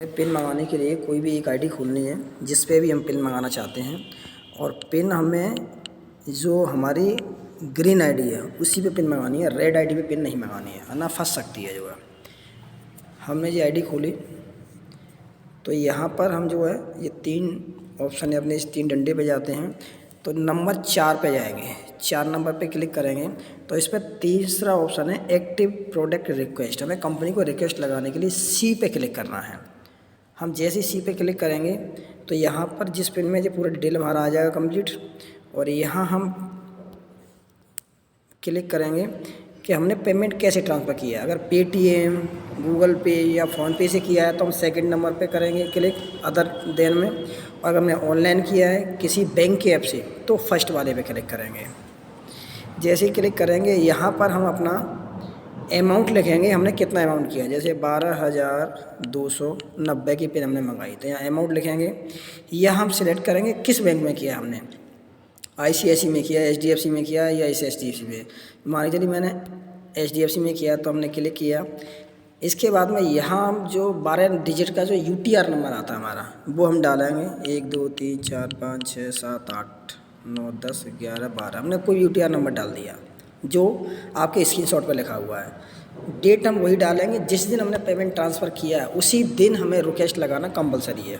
Pin मंगाने के लिए कोई भी एक आईडी खोलनी है जिस पे भी हम पिन मंगाना चाहते हैं और पिन हमें जो हमारी ग्रीन आईडी है उसी पे पिन मंगानी है, रेड आईडी पे पिन नहीं मंगानी है, वरना फंस सकती है जो है। हमने ये आईडी खोली तो यहाँ पर हम जो है ये 3 ऑप्शन है, अपने इस 3 डंडे पे जाते हैं तो नंबर 4 पे जाएंगे। 4 नंबर पे क्लिक करेंगे तो इस पर तीसरा ऑप्शन है एक्टिव प्रोडक्ट रिक्वेस्ट। हमें कंपनी को रिक्वेस्ट लगाने के लिए सी पे क्लिक करना है। हम जैसे सी पे क्लिक करेंगे तो यहाँ पर जिस पिन में जो पूरा डिटेल हमारा आ जाएगा कंप्लीट, और यहाँ हम क्लिक करेंगे कि हमने पेमेंट कैसे ट्रांसफ़र किया है। अगर पेटीएम, गूगल पे या फ़ोनपे से किया है तो हम सेकंड नंबर पे करेंगे क्लिक अदर देन में, और अगर हमने ऑनलाइन किया है किसी बैंक के ऐप से तो फर्स्ट वाले पे क्लिक करेंगे। जैसे ही क्लिक करेंगे यहाँ पर हम अपना अमाउंट लिखेंगे, हमने कितना अमाउंट किया। जैसे 12,290 की पिन हमने मंगाई तो यहाँ अमाउंट लिखेंगे। यह हम सिलेक्ट करेंगे किस बैंक में किया हमने, ICICI में किया, HDFC में किया या इस HDFC में। मान के चलिए मैंने HDFC में किया तो हमने क्लिक किया। इसके बाद में यहाँ हम जो 12 डिजिट का जो UTR नंबर आता है हमारा वो हम डालेंगे। 1 2 3 4 5 6 7 8 9 10 11 12 हमने कोई UTR नंबर डाल दिया जो आपके स्क्रीनशॉट पर लिखा हुआ है। डेट हम वही डालेंगे जिस दिन हमने पेमेंट ट्रांसफ़र किया है उसी दिन हमें रिक्वेस्ट लगाना कंपलसरी है।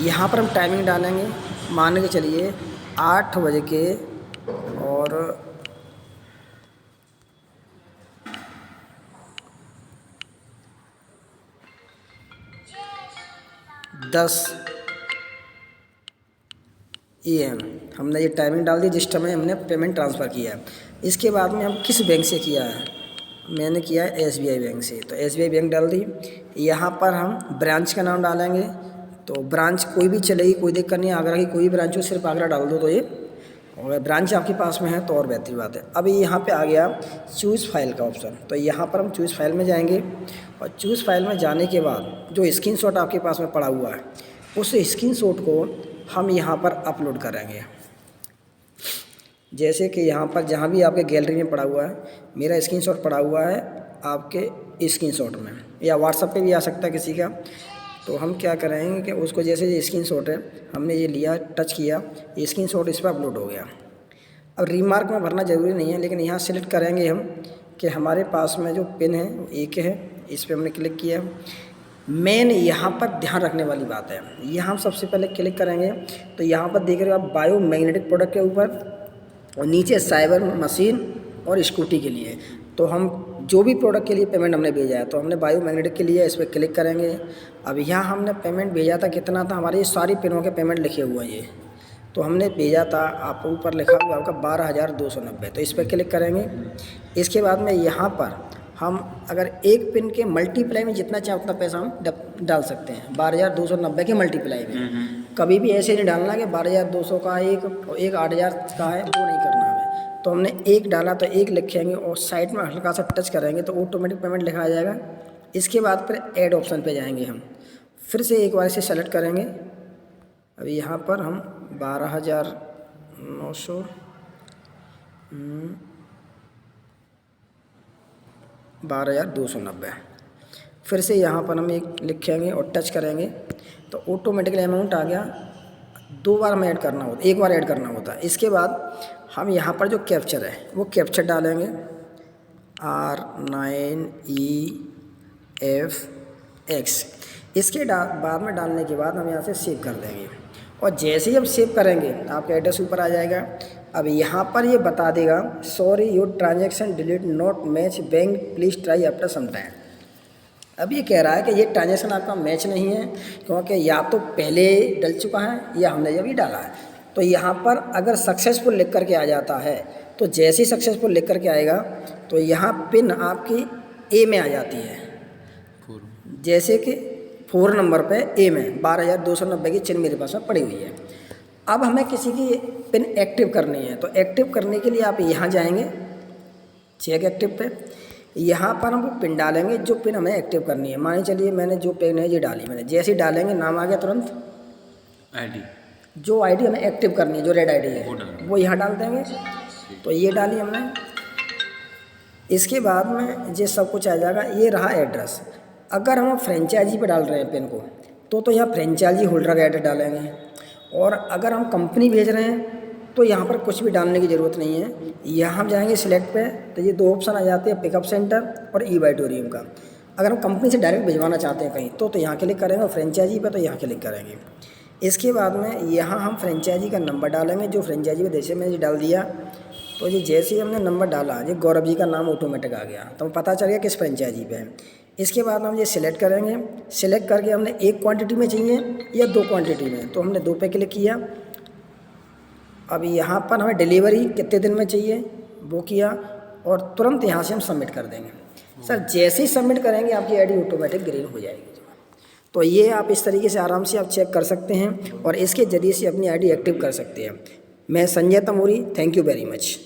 यहाँ पर हम टाइमिंग डालेंगे, मान के चलिए 8 बजे के और 10 AM हमने ये टाइमिंग डाल दी जिस समय हमने पेमेंट ट्रांसफ़र किया है। इसके बाद में हम किस बैंक से किया है, मैंने किया है SBI बैंक से, तो SBI बैंक डाल दी। यहाँ पर हम ब्रांच का नाम डालेंगे, तो ब्रांच कोई भी चलेगी, कोई दिक्कत नहीं है। आगरा की कोई ब्रांच हो, सिर्फ आगरा डाल दो तो ये, और ब्रांच आपके पास में है तो और बेहतरीन बात है। अभी यहाँ पे आ गया चूज़ फाइल का ऑप्शन, तो यहाँ पर हम चूज़ फाइल में जाएंगे और चूज़ फाइल में जाने के बाद जो स्क्रीनशॉट आपके पास में पड़ा हुआ है उस स्क्रीनशॉट को हम यहाँ पर अपलोड करेंगे। जैसे कि यहाँ पर जहाँ भी आपके गैलरी में पड़ा हुआ है, मेरा स्क्रीनशॉट पड़ा हुआ है आपके स्क्रीनशॉट में, या व्हाट्सएप पे भी आ सकता है किसी का। तो हम क्या करेंगे कि उसको जैसे ये स्क्रीनशॉट है हमने ये लिया, टच किया, ये स्क्रीनशॉट इस पर अपलोड हो गया। अब रिमार्क में भरना ज़रूरी नहीं है, लेकिन यहाँ सेलेक्ट करेंगे हम कि हमारे पास में जो पिन है वो एक है, इस पर हमने क्लिक किया। मेन यहाँ पर ध्यान रखने वाली बात है, यहाँ हम सबसे पहले क्लिक करेंगे तो यहाँ पर देख रहे हो आप बायोमैग्नेटिक प्रोडक्ट के ऊपर, और नीचे साइबर मशीन और स्कूटी के लिए। तो हम जो भी प्रोडक्ट के लिए पेमेंट हमने भेजा है तो हमने बायोमैग्नेटिक के लिए इस पर क्लिक करेंगे। अब यहाँ हमने पेमेंट भेजा था, कितना था, हमारे ये सारी पिनों के पेमेंट लिखे हुए हैं ये, तो हमने भेजा था, आप ऊपर लिखा हुआ आपका 12,290, तो इस पर क्लिक करेंगे। इसके बाद में यहाँ पर हम अगर एक पिन के मल्टीप्लाई में जितना चाहे उतना पैसा हम डाल सकते हैं। 12,290 के मल्टीप्लाई में कभी भी ऐसे नहीं डालना कि 12,200 का एक और एक 8,000 का है, वो नहीं करना हमें। तो हमने एक डाला तो एक लिखेंगे और साइड में हल्का सा टच करेंगे तो ऑटोमेटिक पेमेंट लिखा आ जाएगा। इसके बाद फिर ऐड ऑप्शन पे जाएंगे, हम फिर से एक बार से सेलेक्ट करेंगे। अभी यहाँ पर हम 12,900 12,290 फिर से यहाँ पर हम एक लिखेंगे और टच करेंगे तो ऑटोमेटिकली अमाउंट आ गया। 2 बार हमें ऐड करना होता, 1 बार ऐड करना होता है। इसके बाद हम यहाँ पर जो कैप्चर है वो कैप्चर डालेंगे, R9EFX। इसके बाद में डालने के बाद हम यहाँ से सेव कर देंगे, और जैसे ही हम सेव करेंगे आपका एड्रेस ऊपर आ जाएगा। अब यहाँ पर ये बता देगा sorry your transaction delete not match bank please try after some time. अब ये कह रहा है कि ये ट्रांजैक्शन आपका मैच नहीं है, क्योंकि या तो पहले डल चुका है या हमने अभी डाला है। तो यहाँ पर अगर सक्सेसफुल लिख करके आ जाता है तो जैसे ही सक्सेसफुल लिख करके आएगा तो यहाँ पिन आपकी ए में आ जाती है, जैसे कि 4 नंबर पे ए में 12,290 की चिन्ह मेरे पास में पड़ी हुई है। अब हमें किसी की पिन एक्टिव करनी है, तो एक्टिव करने के लिए आप यहाँ जाएंगे चेक एक्टिव पे, यहाँ पर हम पिन डालेंगे जो पिन हमें एक्टिव करनी है। मान चलिए मैंने जो पिन है ये डाली, मैंने जैसे ही डालेंगे नाम आ गया तुरंत, आईडी जो आईडी हमें एक्टिव करनी है जो रेड आईडी है वो यहाँ डाल देंगे। तो ये डाली हमने। इसके बाद में ये सब कुछ आ जाएगा। ये रहा एड्रेस, अगर हम फ्रेंचाइजी पे डाल रहे हैं पेन को तो यहाँ फ्रेंचाइजी होल्डर का एड्रेस डालेंगे। और अगर हम कंपनी भेज रहे हैं तो यहाँ पर कुछ भी डालने की ज़रूरत नहीं है। यहाँ हम जाएंगे सिलेक्ट पे तो ये 2 ऑप्शन आ जाते हैं, पिकअप सेंटर और ई बाइटोरियम का। अगर हम कंपनी से डायरेक्ट भिजवाना चाहते हैं कहीं तो यहाँ क्लिक करेंगे, और फ्रेंचाइजी पे तो यहाँ क्लिक करेंगे। इसके बाद में यहाँ हम फ्रेंचाइजी का नंबर डालेंगे, जो फ्रेंचाइजी में जैसे मैंने डाल दिया तो ये जैसे ही हमने नंबर डाला ये गौरव जी का नाम ऑटोमेटिक आ गया, तो पता चल गया किस फ्रेंचाइजी पे है। इसके बाद हम ये सिलेक्ट करेंगे, सिलेक्ट करके हमने 1 क्वांटिटी में चाहिए या 2 क्वांटिटी में, तो हमने 2 पे क्लिक किया। अब यहाँ पर हमें डिलीवरी कितने दिन में चाहिए वो किया, और तुरंत यहाँ से हम सबमिट कर देंगे। सर जैसे ही सबमिट करेंगे आपकी आईडी ऑटोमेटिक ग्रीन हो जाएगी। तो ये आप इस तरीके से आराम से आप चेक कर सकते हैं और इसके ज़रिए से अपनी आईडी एक्टिव कर सकते हैं। मैं Sanjay Tamori, thank you very much.